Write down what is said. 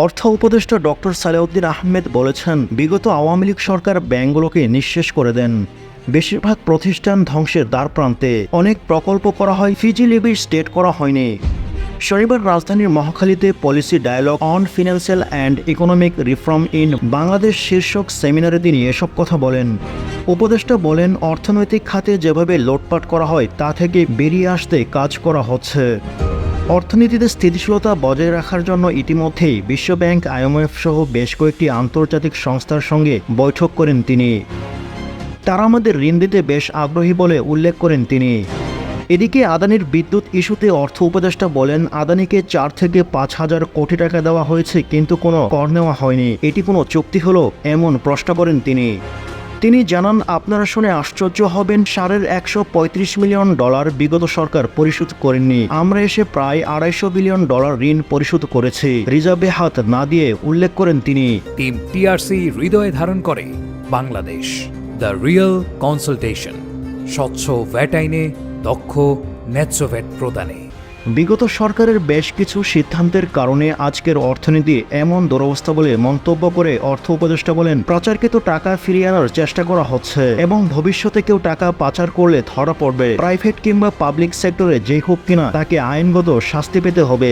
অর্থ উপদেষ্টা ডক্টর সালেউদ্দিন আহমেদ বলেছেন, বিগত আওয়ামী লীগ সরকার ব্যাংকগুলোকে নিঃশেষ করে দেন। বেশিরভাগ প্রতিষ্ঠান ধ্বংসের দ্বারপ্রান্তে। অনেক প্রকল্প করা হয়, ফিজিবিলিটি স্টেট করা হয়নি। শনিবার রাজধানীর মহাখালীতে policy dialogue on financial and economic reform in Bangladesh শীর্ষক সেমিনারে তিনি এসব কথা বলেন। উপদেষ্টা বলেন, অর্থনৈতিক খাতে যেভাবে লোটপাট করা হয় তা থেকে বেরিয়ে আসতে কাজ করা হচ্ছে। অর্থনীতিতে স্থিতিশীলতা বজায় রাখার জন্য ইতিমধ্যেই বিশ্বব্যাংক, IMF সহ বেশ কয়েকটি আন্তর্জাতিক সংস্থার সঙ্গে বৈঠক করেন তিনি। তারা আমাদের ঋণ দিতে বেশ আগ্রহী বলে উল্লেখ করেন তিনি। এদিকে আদানির বিদ্যুৎ ইস্যুতে অর্থ উপদেষ্টা বলেন, আদানিকে 4 থেকে 5 হাজার কোটি টাকা দেওয়া হয়েছে, কিন্তু কোনো কর নেওয়া হয়নি। এটি কোনো চুক্তি হলো, এমন প্রশ্ন করেন তিনি। তিনি জানান, আপনারা শুনে আশ্চর্য হবেন, $135 মিলিয়ন বিগত সরকার পরিশোধ করেননি। আমরা এসে প্রায় $250 বিলিয়ন ঋণ পরিশোধ করেছি, রিজার্ভে হাত না দিয়ে উল্লেখ করেন তিনি। টিম টিআরসি হৃদয়ে ধারণ করে বাংলাদেশ, দ্য রিয়েল কনসালটেশন, স্বচ্ছ ভ্যাট আইনে দক্ষ ন্যায্য ভ্যাট প্রদানে। বিগত সরকারের বেশ কিছু সিদ্ধান্তের কারণে আজকের অর্থনীতি এমন দুরবস্থা বলে মন্তব্য করে অর্থ উপদেষ্টা বলেন, প্রচারকৃত টাকা ফিরিয়ে আনার চেষ্টা করা হচ্ছে এবং ভবিষ্যতে কেউ টাকা পাচার করলে ধরা পড়বে। প্রাইভেট কিংবা পাবলিক সেক্টরে যে হোক কিনা তাকে আইনগত শাস্তি পেতে হবে।